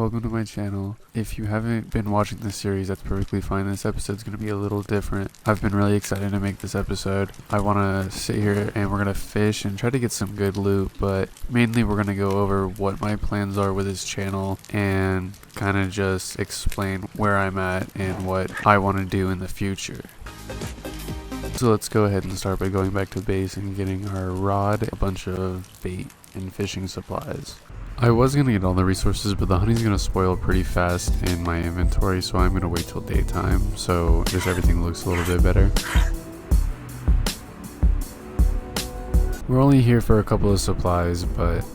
welcome to my channel. If you haven't been watching this series, that's perfectly fine. This episode's going to be a little different. I've been really excited to make this episode. I want to sit here and we're going to fish and try to get some good loot, but mainly we're going to go over what my plans are with this channel and kind of just explain where I'm at and what I want to do in the future. So let's go ahead and start by going back to base and getting our rod, a bunch of bait, and fishing supplies. I was going to get all the resources, but the honey's going to spoil pretty fast in my inventory, so I'm going to wait till daytime, so just everything looks a little bit better. We're only here for a couple of supplies, but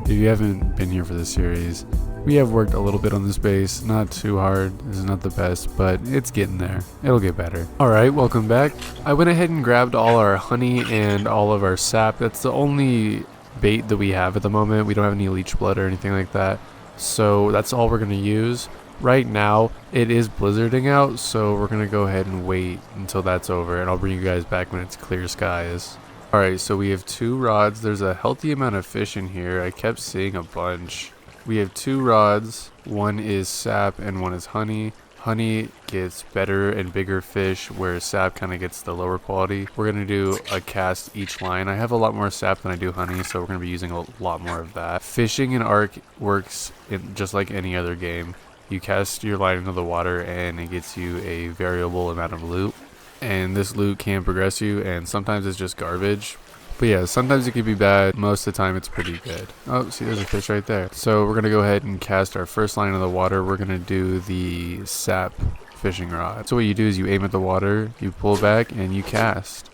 if you haven't been here for this series, we have worked a little bit on this base. Not too hard, this is not the best, but it's getting there. It'll get better. Alright, welcome back. I went ahead and grabbed all our honey and all of our sap. That's the only bait that we have at the moment. We don't have any leech blood or anything like that, so that's all we're going to use. Right now it is blizzarding out, so we're going to go ahead and wait until that's over, and I'll bring you guys back when it's clear skies. Alright, so we have 2 rods. There's a healthy amount of fish in here. I kept seeing a bunch. We have 2 rods. One is sap and one is honey. Honey gets better and bigger fish, where sap kind of gets the lower quality. We're going to do a cast each line. I have a lot more sap than I do honey, so we're going to be using a lot more of that. Fishing in Ark works just like any other game. You cast your line into the water and it gets you a variable amount of loot. And this loot can progress you, and sometimes it's just garbage. But yeah, sometimes it can be bad. Most of the time it's pretty good. Oh, see, there's a fish right there. So we're going to go ahead and cast our first line of the water. We're going to do the sap fishing rod. So what you do is you aim at the water, you pull back, and you cast.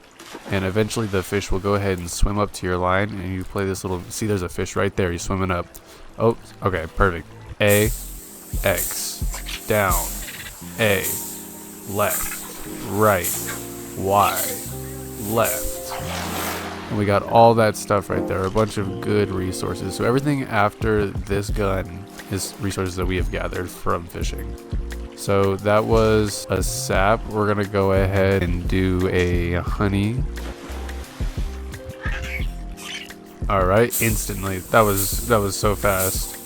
And eventually the fish will go ahead and swim up to your line, and you play this little... See, there's a fish right there. He's swimming up. Oh, okay, perfect. A, X, down, A, left, right, Y, left. And we got all that stuff right there, a bunch of good resources. So everything after this gun is resources that we have gathered from fishing. So that was a sap. We're gonna go ahead and do a honey. All right, instantly. That was so fast.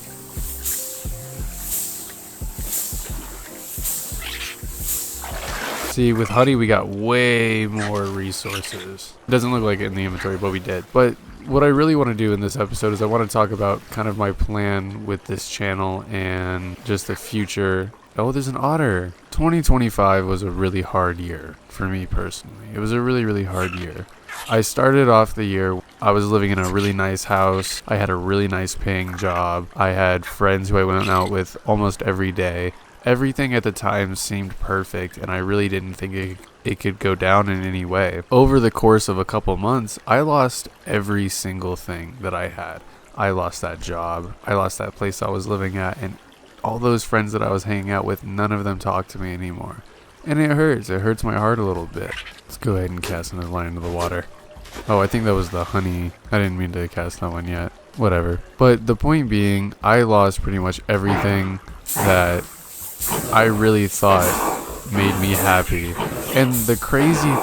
See, with honey we got way more resources. It doesn't look like it in the inventory, but we did. But what I really want to do in this episode is I want to talk about kind of my plan with this channel and just the future. Oh, there's an otter. 2025 was a really hard year for me personally. It was a really hard year. I started off the year, I was living in a really nice house. I had a really nice paying job. I had friends who I went out with almost every day. Everything at the time seemed perfect, and I really didn't think it could go down in any way. Over the course of a couple months, I lost every single thing that I had. I lost that job, I lost that place I was living at, and all those friends that I was hanging out with, none of them talk to me anymore. And it hurts my heart a little bit. Let's go ahead and cast another line into the water. Oh, I think that was the honey. I didn't mean to cast that one yet. Whatever. But the point being, I lost pretty much everything that I really thought made me happy. And the crazy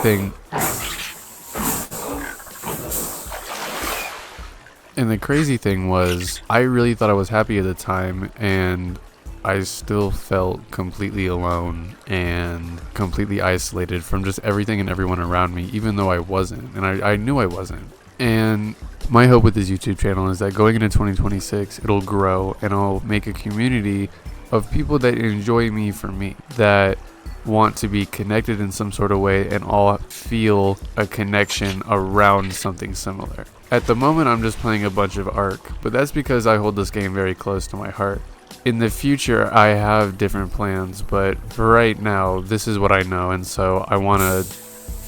thing was, I really thought I was happy at the time, and I still felt completely alone and completely isolated from just everything and everyone around me, even though I wasn't, and I knew I wasn't. And my hope with this YouTube channel is that going into 2026, it'll grow and I'll make a community of people that enjoy me for me, that want to be connected in some sort of way and all feel a connection around something similar. At the moment I'm just playing a bunch of Ark, but that's because I hold this game very close to my heart. In the future I have different plans, but for right now this is what I know, and so I want to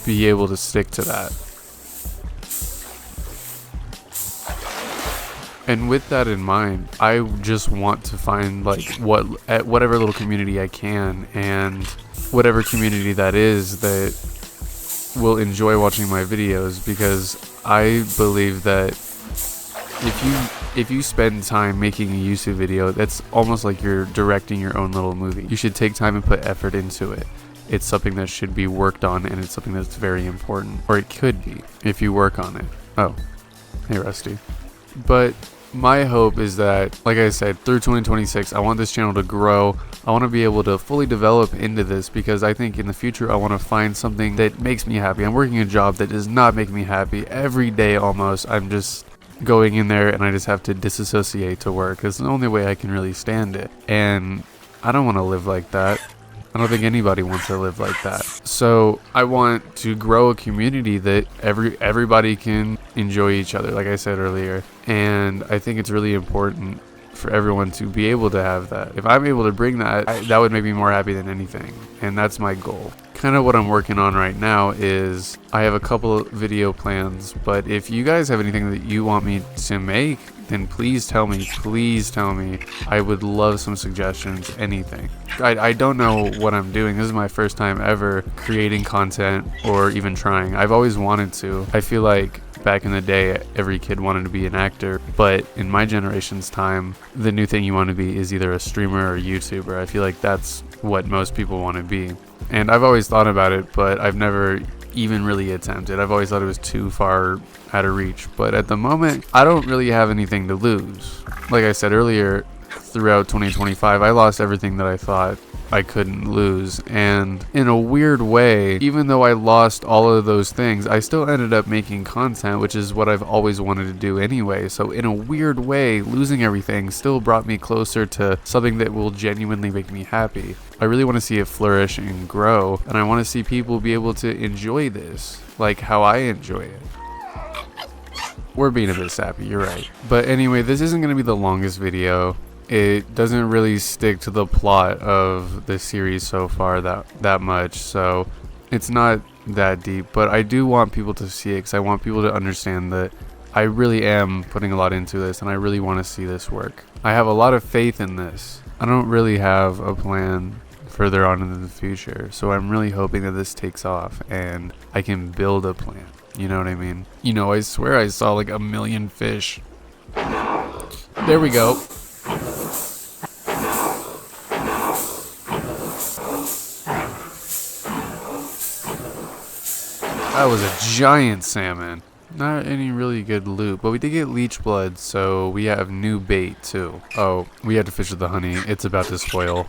be able to stick to that. And with that in mind, I just want to find whatever little community I can, and whatever community that is that will enjoy watching my videos, because I believe that if you spend time making a YouTube video, that's almost like you're directing your own little movie. You should take time and put effort into it. It's something that should be worked on, and it's something that's very important, or it could be if you work on it. Oh, hey Rusty. But my hope is that, like I said, through 2026, I want this channel to grow. I want to be able to fully develop into this because I think in the future I want to find something that makes me happy. I'm working a job that does not make me happy. Every day almost, I'm just going in there and I just have to disassociate to work. It's the only way I can really stand it. And I don't want to live like that. I don't think anybody wants to live like that. So I want to grow a community that everybody can enjoy each other, like I said earlier. And I think it's really important for everyone to be able to have that. If I'm able to bring that, that would make me more happy than anything. And that's my goal. Kind of what I'm working on right now is I have a couple of video plans, but if you guys have anything that you want me to make, then please tell me. Please tell me. I would love some suggestions, anything. I don't know what I'm doing. This is my first time ever creating content or even trying. I've always wanted to. I feel like back in the day, every kid wanted to be an actor, but in my generation's time, the new thing you want to be is either a streamer or a YouTuber. I feel like that's what most people want to be. And I've always thought about it, but I've never even really attempted. I've always thought it was too far out of reach. But at the moment, I don't really have anything to lose. Like I said earlier, throughout 2025, I lost everything that I thought I couldn't lose. And in a weird way, even though I lost all of those things, I still ended up making content, which is what I've always wanted to do anyway. So in a weird way, losing everything still brought me closer to something that will genuinely make me happy. I really want to see it flourish and grow, and I want to see people be able to enjoy this like how I enjoy it. We're being a bit sappy, you're right. But anyway, this isn't going to be the longest video. It doesn't really stick to the plot of the series so far that much, so it's not that deep. But I do want people to see it because I want people to understand that I really am putting a lot into this and I really want to see this work. I have a lot of faith in this. I don't really have a plan further on in the future, so I'm really hoping that this takes off and I can build a plan. You know what I mean? You know, I swear I saw like 1 million fish. There we go. That was a giant salmon. Not any really good loot, but we did get leech blood, so we have new bait too. Oh, we had to fish with the honey. It's about to spoil.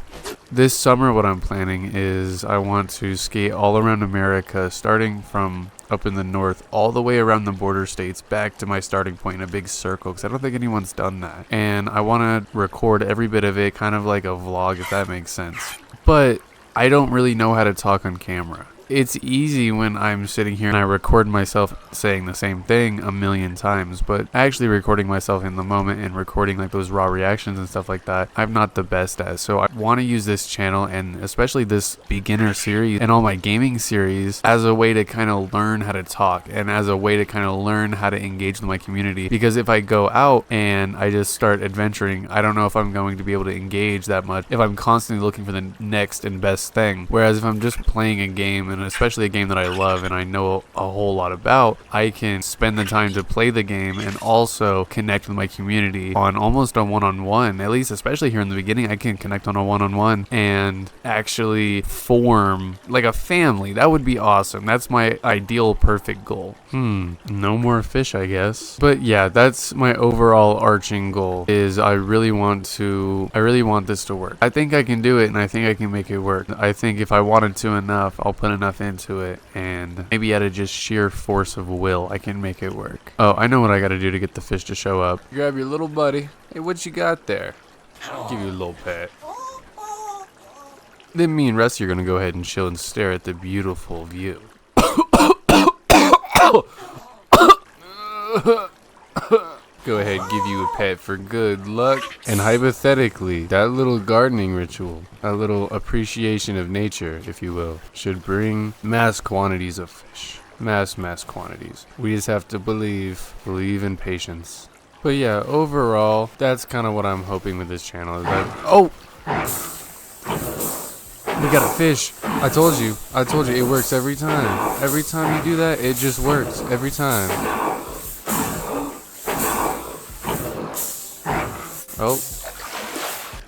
This summer what I'm planning is I want to skate all around America, starting from up in the north all the way around the border states back to my starting point in a big circle, because I don't think anyone's done that. And I want to record every bit of it, kind of like a vlog, if that makes sense. But I don't really know how to talk on camera. It's easy when I'm sitting here and I record myself saying the same thing 1 million times, but actually recording myself in the moment and recording like those raw reactions and stuff like that, I'm not the best at. So I want to use this channel, and especially this beginner series and all my gaming series, as a way to kind of learn how to talk and as a way to kind of learn how to engage with my community. Because if I go out and I just start adventuring, I don't know if I'm going to be able to engage that much if I'm constantly looking for the next and best thing. Whereas if I'm just playing a game, and especially a game that I love and I know a whole lot about, I can spend the time to play the game and also connect with my community on almost a one-on-one. At least, especially here in the beginning, I can connect on a one-on-one and actually form like a family. That would be awesome. That's my ideal perfect goal. No more fish, I guess. But yeah, that's my overall arching goal, is I really want this to work. I think I can do it, and I think I can make it work. I think if I wanted to enough, I'll put enough into it, and maybe out of just sheer force of will, I can make it work. Oh, I know what I gotta do to get the fish to show up. Grab your little buddy. Hey, what you got there? Give you a little pet. Then me and Rusty are gonna go ahead and chill and stare at the beautiful view. Go ahead, give you a pet for good luck. And hypothetically, that little gardening ritual, a little appreciation of nature, if you will, should bring mass quantities of fish. Mass quantities. We just have to believe in patience. But yeah, overall, that's kind of what I'm hoping with this channel. Oh! We got a fish. I told you, it works every time. Every time you do that, it just works. Every time.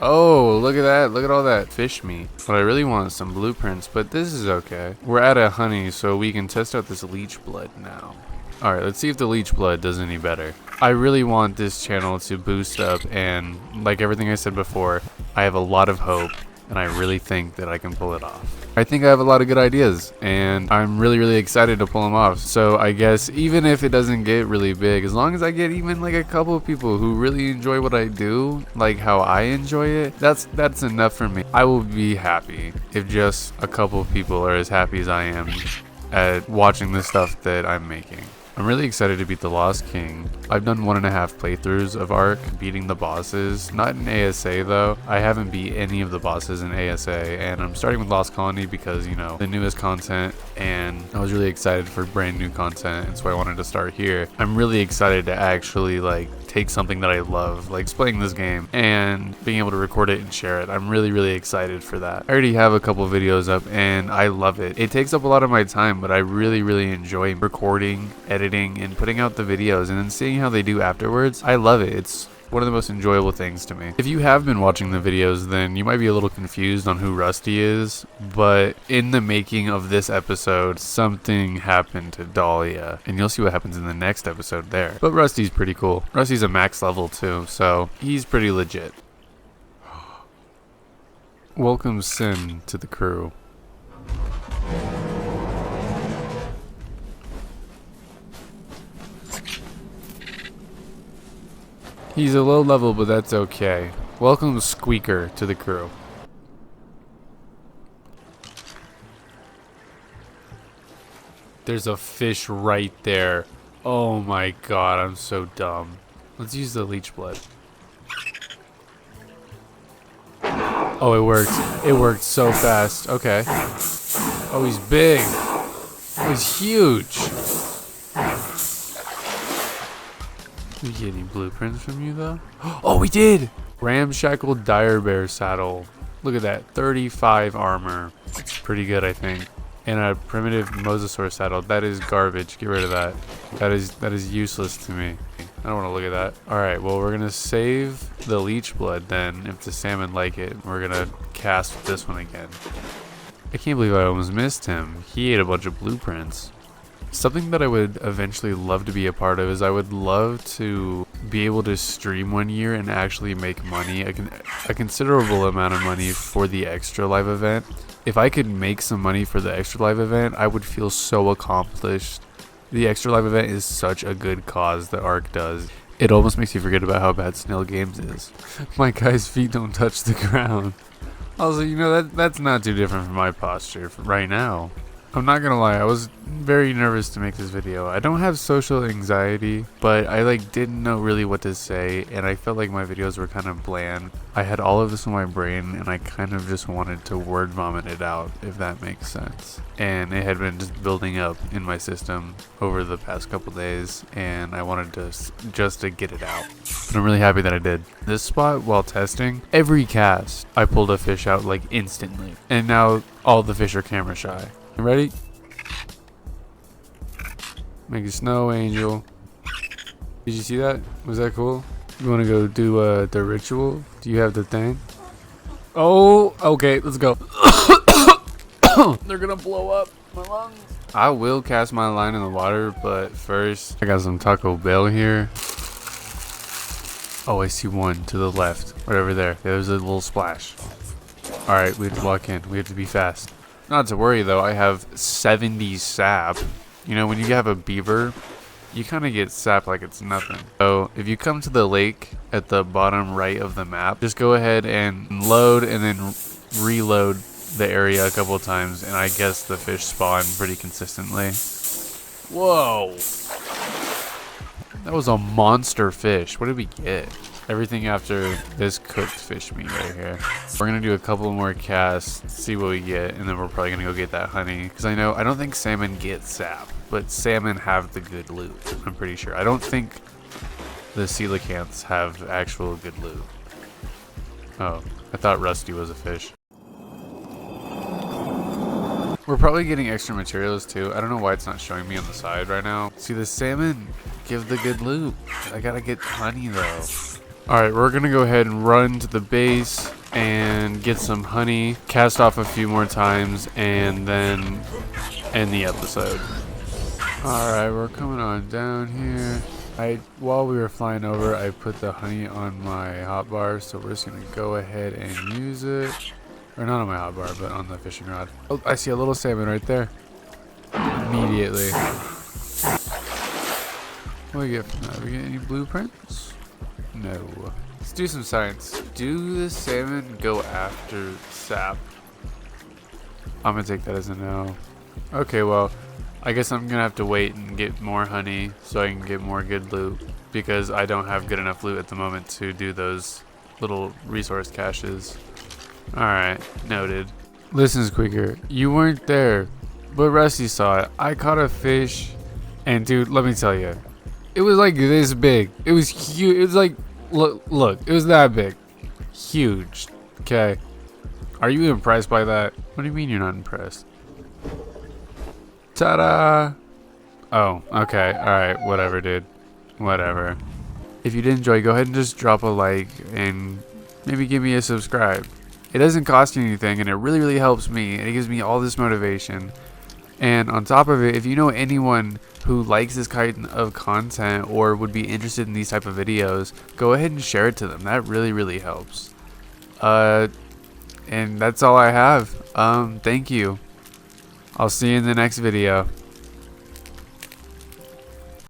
Oh, look at that. Look at all that fish meat. But I really want some blueprints, but this is okay. We're out of honey, so we can test out this leech blood now. Alright, let's see if the leech blood does any better. I really want this channel to boost up, and like everything I said before, I have a lot of hope, and I really think that I can pull it off. I think I have a lot of good ideas, and I'm really excited to pull them off. So I guess even if it doesn't get really big, as long as I get even like a couple of people who really enjoy what I do, like how I enjoy it, that's enough for me. I will be happy if just a couple of people are as happy as I am at watching the stuff that I'm making. I'm really excited to beat the Lost King. I've done 1.5 playthroughs of Ark, beating the bosses. Not in ASA though. I haven't beat any of the bosses in ASA, and I'm starting with Lost Colony because, you know, the newest content, and I was really excited for brand new content, and so I wanted to start here. I'm really excited to actually like take something that I love, like playing this game, and being able to record it and share it. I'm really excited for that. I already have a couple videos up, and I love it. It takes up a lot of my time, but I really enjoy recording, editing, and putting out the videos, and then seeing how they do afterwards. I love it. It's one of the most enjoyable things to me. If you have been watching the videos, then you might be a little confused on who Rusty is, but in the making of this episode, something happened to Dahlia, and you'll see what happens in the next episode there. But Rusty's pretty cool. Rusty's a max level too, so he's pretty legit. Welcome Sin to the crew. He's a low level, but that's okay. Welcome Squeaker to the crew. There's a fish right there. Oh my god, I'm so dumb. Let's use the leech blood. Oh, it worked. It worked so fast. Okay. Oh, he's big. Oh, he's huge. Did we get any blueprints from you though? Oh, we did! Ramshackle Dire Bear saddle. Look at that, 35 armor. It's pretty good, I think. And a primitive mosasaur saddle. That is garbage. Get rid of that. That is useless to me. I don't want to look at that. Alright, well, we're gonna save the leech blood then, if the salmon like it. We're gonna cast this one again. I can't believe I almost missed him. He ate a bunch of blueprints. Something that I would eventually love to be a part of is I would love to be able to stream one year and actually make money, a considerable amount of money for the Extra Live event. If I could make some money for the Extra Live event, I would feel so accomplished. The Extra Live event is such a good cause that Ark does. It almost makes you forget about how bad Snail Games is. My guy's feet don't touch the ground. Also, you know, that's not too different from my posture right now. I'm not gonna lie, I was very nervous to make this video. I don't have social anxiety, but I didn't know really what to say, and I felt like my videos were kind of bland. I had all of this in my brain, and I kind of just wanted to word vomit it out, if that makes sense. And it had been just building up in my system over the past couple days, and I wanted to just to get it out. But I'm really happy that I did. This spot, while testing, every cast, I pulled a fish out instantly. And now all the fish are camera shy. Ready? Make a snow angel. Did you see that? Was that cool? You want to go do the ritual? Do you have the thing? Oh, okay, let's go. They're gonna blow up my lungs. I will cast my line in the water, but first, I got some Taco Bell here. Oh, I see one to the left, right over there. There's a little splash. All right, we have to walk in. We have to be fast. Not to worry though, I have 70 sap. You know, when you have a beaver, you kind of get sap like it's nothing. So if you come to the lake at the bottom right of the map, just go ahead and load and then reload the area a couple of times, and I guess the fish spawn pretty consistently. Whoa! That was a monster fish. What did we get? Everything after this cooked fish meat right here. We're gonna do a couple more casts, see what we get, and then we're probably gonna go get that honey. Because I don't think salmon get sap, but salmon have the good loot, I'm pretty sure. I don't think the coelacanths have actual good loot. Oh, I thought Rusty was a fish. We're probably getting extra materials too. I don't know why it's not showing me on the side right now. See, the salmon give the good loot. I gotta get honey though. Alright, we're gonna go ahead and run to the base and get some honey, cast off a few more times, and then end the episode. Alright, we're coming on down here. While we were flying over, I put the honey on my hotbar, so we're just gonna go ahead and use it. Or not on my hotbar, but on the fishing rod. Oh, I see a little salmon right there. Immediately. What do we get from that? We get any blueprints? No. Let's do some science. Do the salmon go after sap? I'm gonna take that as a no. Okay, well, I guess I'm gonna have to wait and get more honey so I can get more good loot, because I don't have good enough loot at the moment to do those little resource caches. Alright, noted. Listen, Squeaker, you weren't there, but Rusty saw it. I caught a fish, and dude, let me tell you, it was like this big. It was huge. It was like, look, it was that big. Huge. Okay. Are you impressed by that? What do you mean you're not impressed? Ta-da! Oh, okay. Alright, whatever, dude. Whatever. If you did enjoy, go ahead and just drop a like and maybe give me a subscribe. It doesn't cost you anything, and it really, really helps me. And it gives me all this motivation. And on top of it, if you know anyone who likes this kind of content or would be interested in these type of videos, go ahead and share it to them. That really, really helps. And that's all I have. Thank you. I'll see you in the next video.